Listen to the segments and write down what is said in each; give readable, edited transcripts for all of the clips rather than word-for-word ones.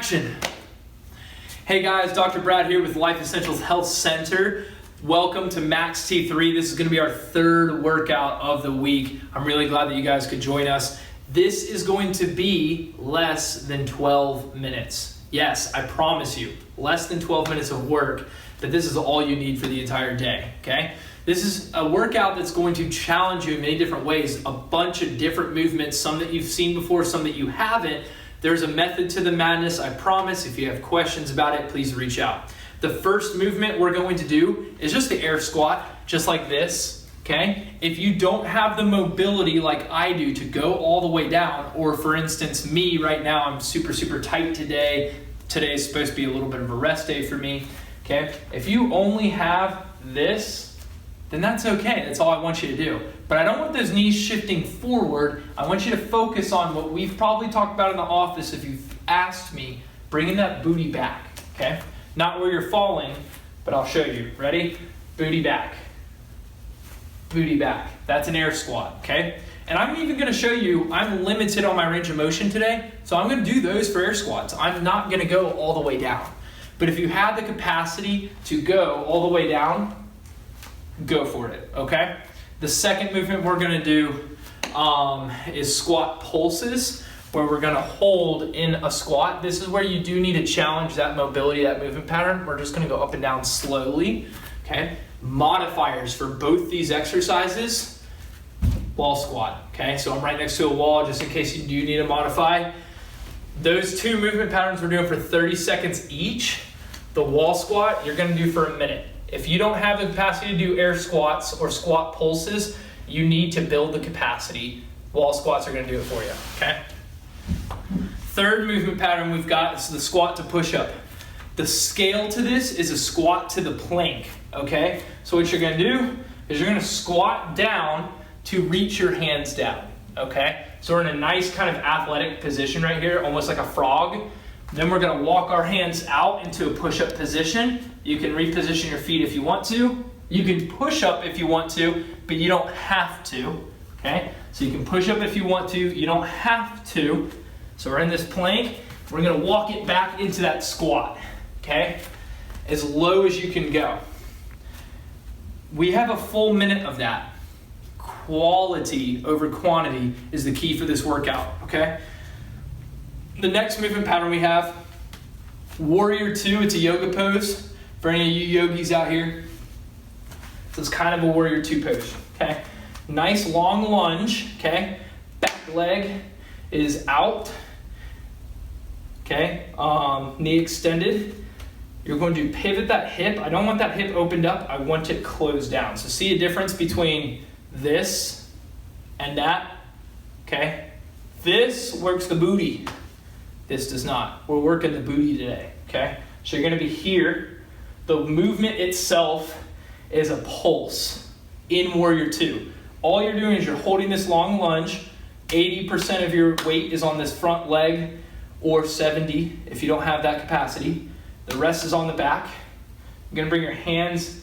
action. Hey guys, Dr. Brad here with Life Essentials Health Center. Welcome to Max T3. This is going to be our third workout of the week. I'm really glad that you guys could join us. This is going to be less than 12 minutes. Yes, I promise you, less than 12 minutes of work, but this is all you need for the entire day, okay? This is a workout that's going to challenge you in many different ways, a bunch of different movements, some that you've seen before, some that you haven't. There's a method to the madness, I promise. If you have questions about it, please reach out. The first movement we're going to do is just the air squat, just like this, okay? If you don't have the mobility like I do to go all the way down, or for instance, me right now, I'm super tight today. Today is supposed to be a little bit of a rest day for me, okay? If you only have this, then that's okay. That's all I want you to do. But I don't want those knees shifting forward. I want you to focus on what we've probably talked about in the office if you've asked me, bringing that booty back, okay? Not where you're falling, but I'll show you. Ready? Booty back. Booty back. That's an air squat, okay? And I'm even gonna show you, I'm limited on my range of motion today, so I'm gonna do those for air squats. I'm not gonna go all the way down. But if you have the capacity to go all the way down, go for it, okay? The second movement we're gonna do is squat pulses, where we're gonna hold in a squat. This is where you do need to challenge that mobility, that movement pattern. We're just gonna go up and down slowly, okay? Modifiers for both these exercises, wall squat, okay? So I'm right next to a wall just in case you do need to modify. Those two movement patterns we're doing for 30 seconds each. The wall squat, you're gonna do for a minute. If you don't have the capacity to do air squats or squat pulses, you need to build the capacity. Wall squats are gonna do it for you, okay? Third movement pattern we've got is the squat to push-up. The scale to this is a squat to the plank, okay? So what you're gonna do is you're gonna squat down to reach your hands down, okay? So we're in a nice kind of athletic position right here, almost like a frog. Then we're gonna walk our hands out into a push-up position. You can reposition your feet if you want to. You can push up if you want to, but you don't have to, okay? So you can push up if you want to, you don't have to. So we're in this plank. We're gonna walk it back into that squat, okay? As low as you can go. We have a full minute of that. Quality over quantity is the key for this workout, okay? The next movement pattern we have, Warrior 2, it's a yoga pose. For any of you yogis out here, so it's kind of a Warrior 2 pose, okay? Nice long lunge, okay? Back leg is out, okay? Knee extended. You're going to pivot that hip. I don't want that hip opened up, I want it closed down. So see a difference between this and that, okay? This works the booty. This does not. We're working the booty today, okay? So you're gonna be here. The movement itself is a pulse in Warrior 2. All you're doing is you're holding this long lunge. 80% of your weight is on this front leg, or 70 if you don't have that capacity. The rest is on the back. You're gonna bring your hands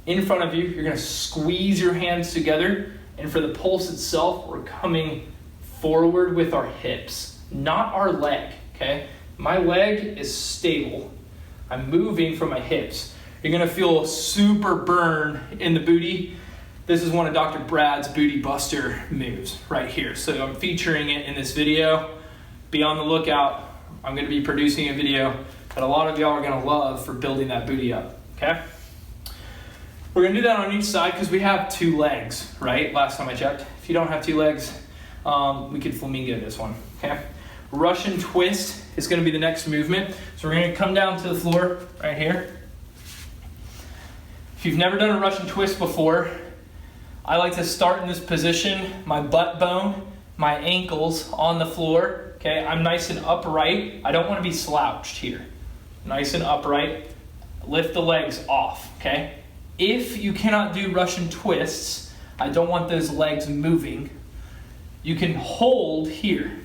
in front of you. You're gonna squeeze your hands together. And for the pulse itself, we're coming forward with our hips. Not our leg, okay? My leg is stable. I'm moving from my hips. You're gonna feel super burn in the booty. This is one of Dr. Brad's booty buster moves right here. So I'm featuring it in this video. Be on the lookout. I'm gonna be producing a video that a lot of y'all are gonna love for building that booty up, okay? We're gonna do that on each side because we have two legs, right? Last time I checked. If you don't have two legs, we could flamingo this one, okay? Russian twist is going to be the next movement. So we're going to come down to the floor right here. If you've never done a Russian twist before, I like to start in this position, my butt bone, my ankles on the floor. Okay, I'm nice and upright. I don't want to be slouched here. Nice and upright. Lift the legs off, okay? If you cannot do Russian twists, I don't want those legs moving. You can hold here.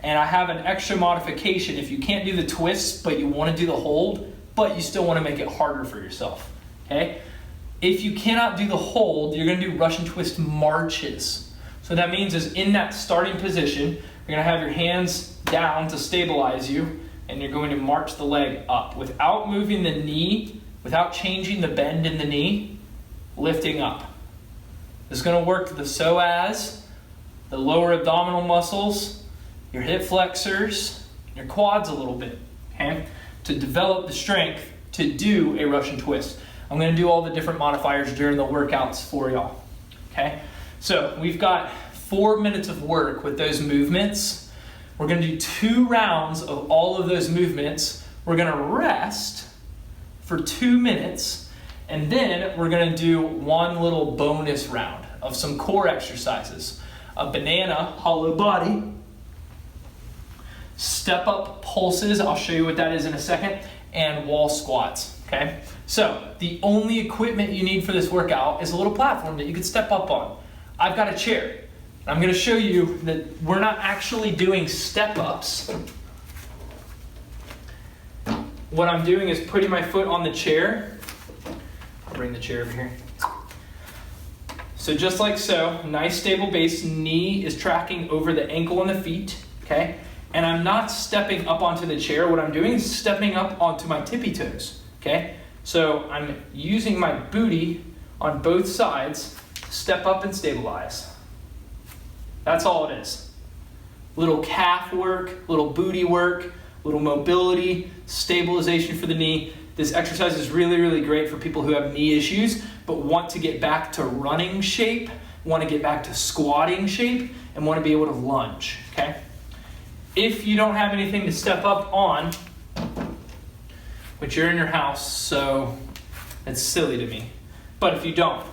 And I have an extra modification. If you can't do the twists, but you want to do the hold, but you still want to make it harder for yourself, okay? If you cannot do the hold, you're going to do Russian twist marches. So that means is in that starting position, you're going to have your hands down to stabilize you, and you're going to march the leg up without moving the knee, without changing the bend in the knee, lifting up. This is going to work the psoas, the lower abdominal muscles, your hip flexors, your quads a little bit, okay? To develop the strength to do a Russian twist. I'm going to do all the different modifiers during the workouts for y'all, okay? So we've got 4 minutes of work with those movements. We're going to do 2 rounds of all of those movements. We're going to rest for 2 minutes, and then we're going to do one little bonus round of some core exercises. A banana hollow body, step up pulses, I'll show you what that is in a second, and wall squats, okay? So the only equipment you need for this workout is a little platform that you can step up on. I've got a chair. I'm going to show you that we're not actually doing step-ups. What I'm doing is putting my foot on the chair. I'll bring the chair over here. So just like so, nice stable base, knee is tracking over the ankle and the feet, okay? And I'm not stepping up onto the chair. What I'm doing is stepping up onto my tippy toes, okay? So I'm using my booty on both sides to step up and stabilize. That's all it is. Little calf work, little booty work, little mobility, stabilization for the knee. This exercise is really, really great for people who have knee issues, but want to get back to running shape, want to get back to squatting shape, and want to be able to lunge, okay? If you don't have anything to step up on, which you're in your house, so it's silly to me. But if you don't,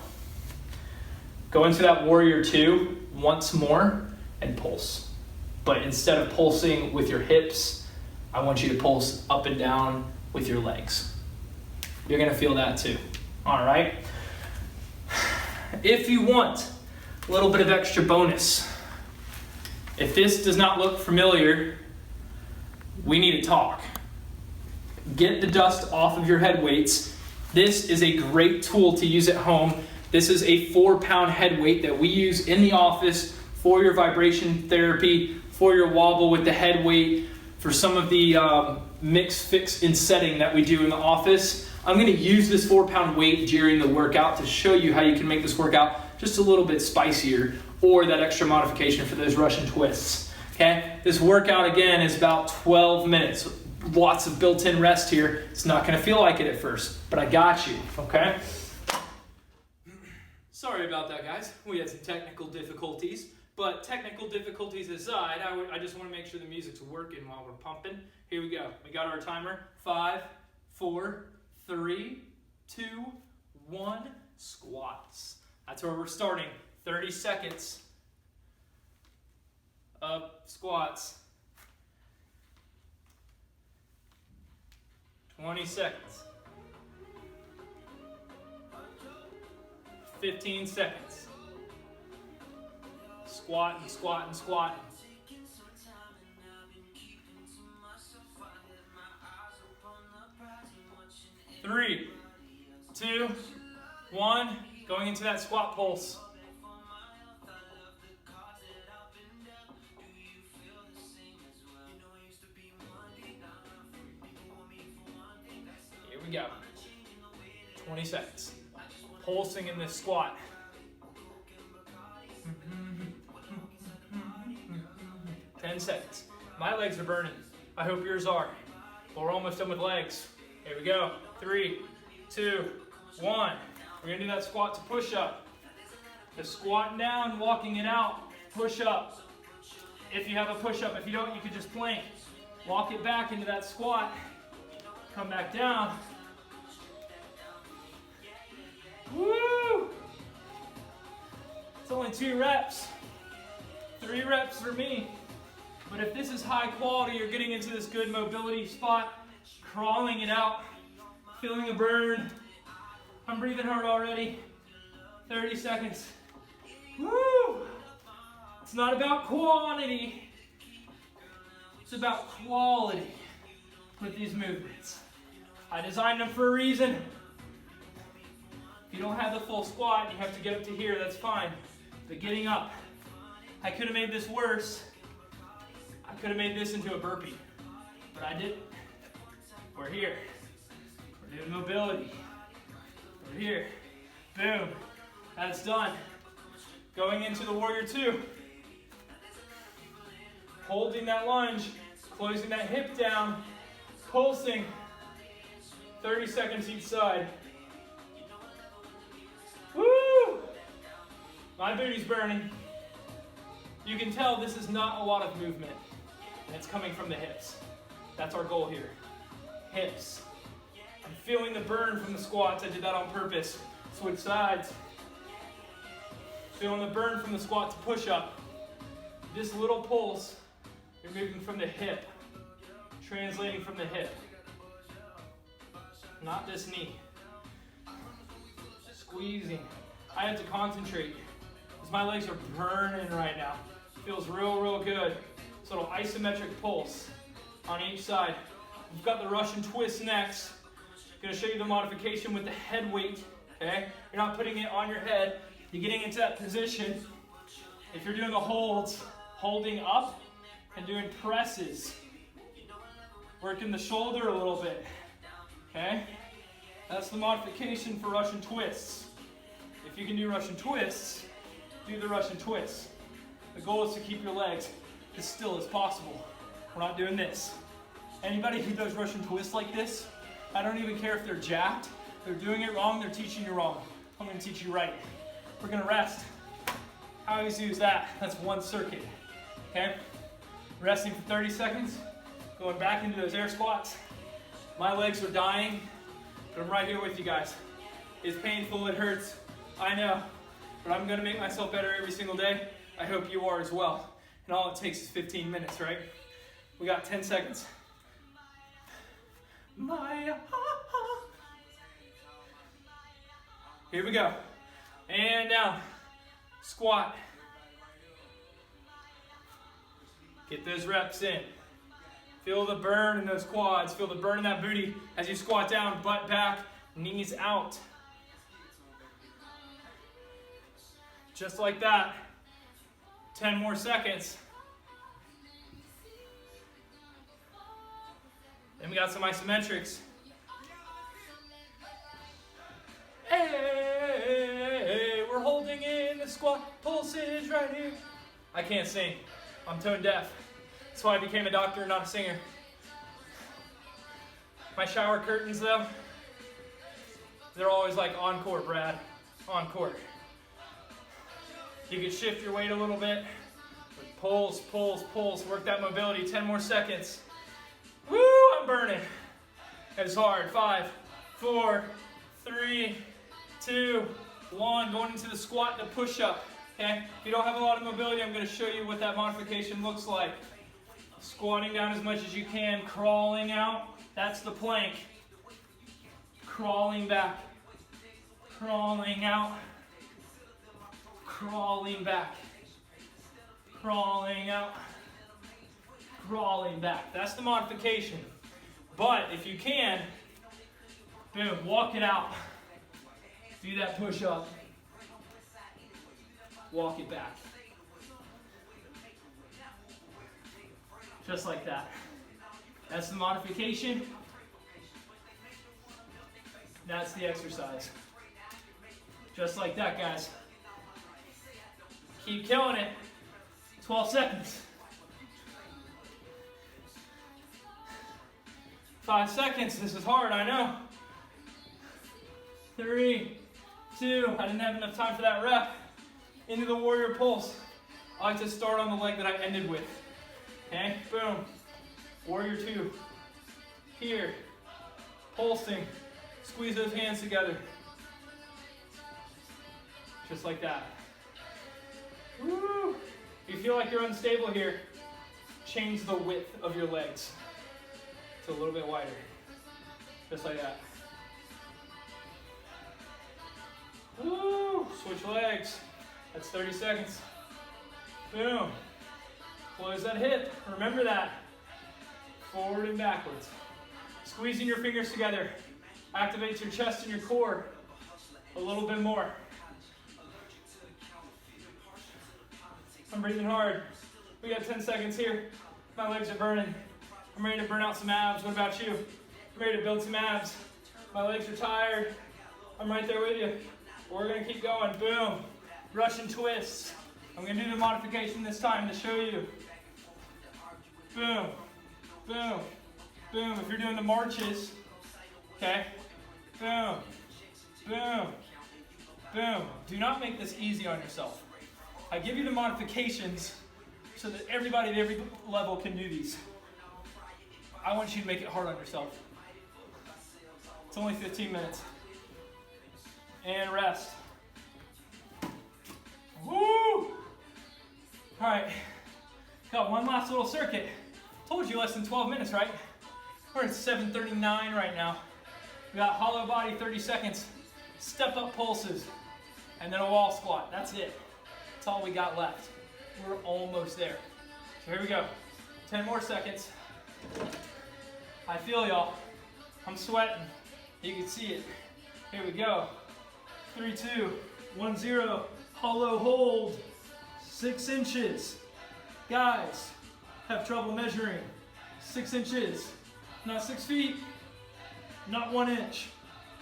go into that warrior 2 once more and pulse. But instead of pulsing with your hips, I want you to pulse up and down with your legs. You're gonna feel that too, all right? If you want a little bit of extra bonus, if this does not look familiar, we need to talk. Get the dust off of your head weights. This is a great tool to use at home. This is a 4-pound head weight that we use in the office for your vibration therapy, for your wobble with the head weight, for some of the mix, fix, and setting that we do in the office. I'm going to use this 4-pound weight during the workout to show you how you can make this workout just a little bit spicier, or that extra modification for those Russian twists, okay? This workout, again, is about 12 minutes. Lots of built-in rest here. It's not going to feel like it at first, but I got you, okay? Sorry about that, guys. We had some technical difficulties, but technical difficulties aside, I just want to make sure the music's working while we're pumping. Here we go. We got our timer. 5, 4, 3, 2, 1. Squats. That's where we're starting. 30 seconds of squats. 20 seconds. 15 seconds. Squatting, squatting, squatting. 3, 2, 1. Going into that squat pulse. Here we go. 20 seconds. Pulsing in this squat. 10 seconds. My legs are burning. I hope yours are. But we're almost done with legs. Here we go. 3, 2, 1. We're going to do that squat to push up. Just squatting down, walking it out. Push up. If you have a push up. If you don't, you can just plank. Walk it back into that squat. Come back down. Woo! It's only 2 reps. 3 reps for me. But if this is high quality, you're getting into this good mobility spot, crawling it out, feeling the burn. I'm breathing hard already. 30 seconds. Woo! It's not about quantity. It's about quality with these movements. I designed them for a reason. If you don't have the full squat, you have to get up to here, that's fine. But getting up, I could have made this worse. I I could have made this into a burpee, but I didn't. We're here. We're doing mobility. We're here. Boom. That's done. Going into the warrior two. Holding that lunge, closing that hip down, pulsing. 30 seconds each side. Woo! My booty's burning. You can tell this is not a lot of movement, and it's coming from the hips. That's our goal here. Hips. I'm feeling the burn from the squats. I did that on purpose. Switch sides. Feeling the burn from the squat to push up. This little pulse, you're moving from the hip, translating from the hip. Not this knee. Squeezing. I have to concentrate because my legs are burning right now. Feels real good. So little isometric pulse on each side. We've got the Russian twist next. Going to show you the modification with the head weight. Okay? You're not putting it on your head. You're getting into that position. If you're doing the holds, holding up and doing presses. Working the shoulder a little bit. Okay? That's the modification for Russian twists. If you can do Russian twists, do the Russian twists. The goal is to keep your legs as still as possible. We're not doing this. Anybody who does Russian twists like this, I don't even care if they're jacked. They're doing it wrong, they're teaching you wrong. I'm gonna teach you right. We're gonna rest. How easy is that? That's one circuit, okay? Resting for 30 seconds, going back into those air squats. My legs are dying, but I'm right here with you guys. It's painful, it hurts, I know, but I'm gonna make myself better every single day. I hope you are as well. And all it takes is 15 minutes, right? We got 10 seconds. Here we go. And down. Squat. Get those reps in. Feel the burn in those quads. Feel the burn in that booty as you squat down, butt back, knees out. Just like that. 10 more seconds. Then we got some isometrics. Hey, we're holding in the squat pulses right here. I can't sing. I'm tone deaf. That's why I became a doctor, not a singer. My shower curtains, though, they're always like, encore, Brad, encore. You can shift your weight a little bit. Pulse, pulse, pulse. Work that mobility. 10 more seconds. Woo, I'm burning. It's hard. 5, 4, 3, 2, 1. Going into the squat to push up. Okay? If you don't have a lot of mobility, I'm going to show you what that modification looks like. Squatting down as much as you can. Crawling out. That's the plank. Crawling back. Crawling out. Crawling back. Crawling out. Crawling back. That's the modification. But if you can, boom, walk it out. Do that push up. Walk it back. Just like that. That's the modification. That's the exercise. Just like that, guys. Keep killing it. 12 seconds. 5 seconds. This is hard, I know. 3, 2. I didn't have enough time for that rep. Into the warrior pulse. I like to start on the leg that I ended with. Okay, boom. Warrior 2. Here. Pulsing. Squeeze those hands together. Just like that. Woo! If you feel like you're unstable here, change the width of your legs to a little bit wider. Just like that. Woo! Switch legs. That's 30 seconds. Boom. Close that hip. Remember that. Forward and backwards. Squeezing your fingers together. Activates your chest and your core a little bit more. I'm breathing hard. We got 10 seconds here. My legs are burning. I'm ready to burn out some abs. What about you? I'm ready to build some abs. My legs are tired. I'm right there with you. We're gonna keep going. Boom. Russian twists. I'm gonna do the modification this time to show you. Boom. Boom. Boom. If you're doing the marches, okay? Boom. Boom. Boom. Do not make this easy on yourself. I give you the modifications so that everybody at every level can do these. I want you to make it hard on yourself. It's only 15 minutes. And rest. Woo! All right. Got one last little circuit. Told you less than 12 minutes, right? We're at 7:39 right now. We got hollow body 30 seconds. Step up pulses. And then a wall squat. That's it. That's all we got left. We're almost there. So here we go. 10 more seconds. I feel y'all. I'm sweating. You can see it. Here we go. 3, 2, 1, 0. Hollow hold. 6 inches. Guys, have trouble measuring. 6 inches. Not 6 feet. Not 1 inch.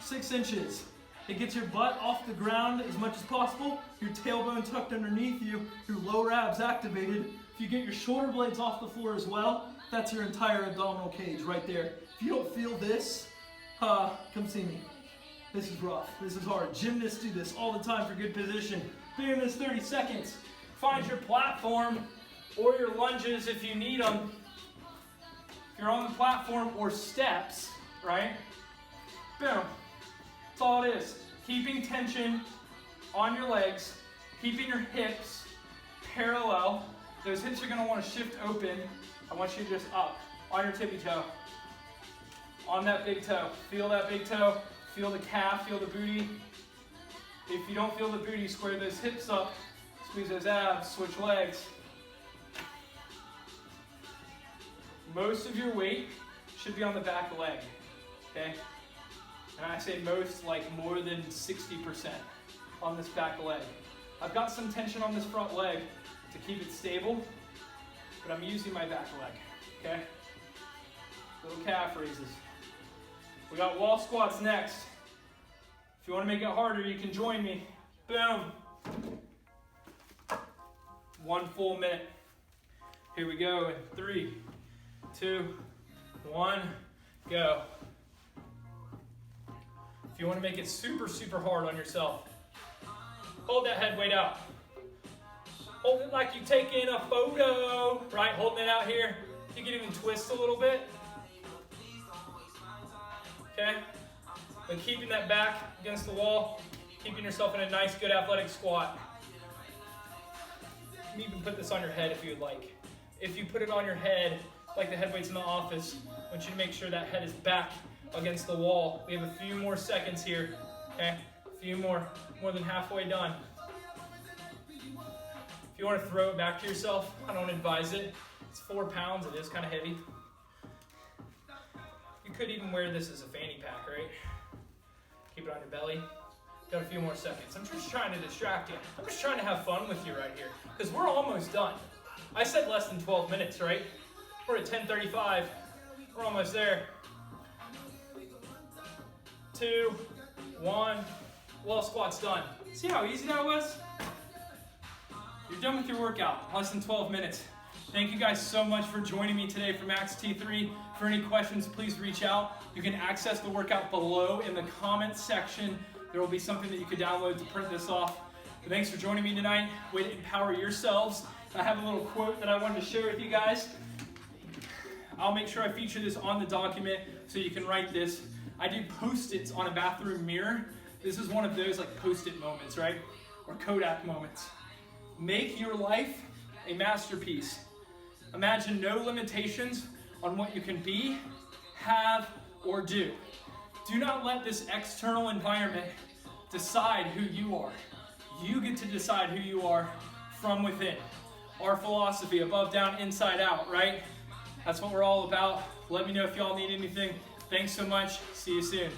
6 inches. It gets your butt off the ground as much as possible, your tailbone tucked underneath you, your lower abs activated. If you get your shoulder blades off the floor as well, that's your entire abdominal cage right there. If you don't feel this, come see me. This is rough, this is hard. Gymnasts do this all the time for good position. Bam, this 30 seconds. Find your platform or your lunges if you need them. If you're on the platform or steps, right? Boom. That's all it is. Keeping tension on your legs, keeping your hips parallel. Those hips are gonna wanna shift open. I want you to just up on your tippy toe. On that big toe. Feel that big toe, feel the calf, feel the booty. If you don't feel the booty, square those hips up, squeeze those abs, switch legs. Most of your weight should be on the back leg, okay? And I say most, like more than 60% on this back leg. I've got some tension on this front leg to keep it stable, but I'm using my back leg, okay? Little calf raises. We got wall squats next. If you want to make it harder, you can join me. Boom. 1 full minute. Here we go in 3, 2, 1, go. If you want to make it super, super hard on yourself, hold that head weight out. Hold it like you're taking a photo, right? Holding it out here. You can even twist a little bit. Okay? But keeping that back against the wall, keeping yourself in a nice, good athletic squat. You can even put this on your head if you would like. If you put it on your head, like the head weights in the office, I want you to make sure that head is back against the wall. We have a few more seconds here, okay? A few more than halfway done. If you want to throw it back to yourself, I don't advise it. It's 4 pounds, it is kind of heavy. You could even wear this as a fanny pack, right? Keep it on your belly. Got a few more seconds. I'm just trying to distract you. I'm just trying to have fun with you right here, because we're almost done. I said less than 12 minutes, right? We're at 10:35. We're almost there. 2, 1, wall squat's done. See how easy that was? You're done with your workout, less than 12 minutes. Thank you guys so much for joining me today for Max T3. For any questions, please reach out. You can access the workout below in the comments section. There will be something that you could download to print this off. But thanks for joining me tonight. Way to empower yourselves. I have a little quote that I wanted to share with you guys. I'll make sure I feature this on the document so you can write this. I do Post-its on a bathroom mirror. This is one of those like Post-it moments, right? Or Kodak moments. Make your life a masterpiece. Imagine no limitations on what you can be, have, or do. Do not let this external environment decide who you are. You get to decide who you are from within. Our philosophy, above, down, inside, out, right? That's what we're all about. Let me know if y'all need anything. Thanks so much. See you soon.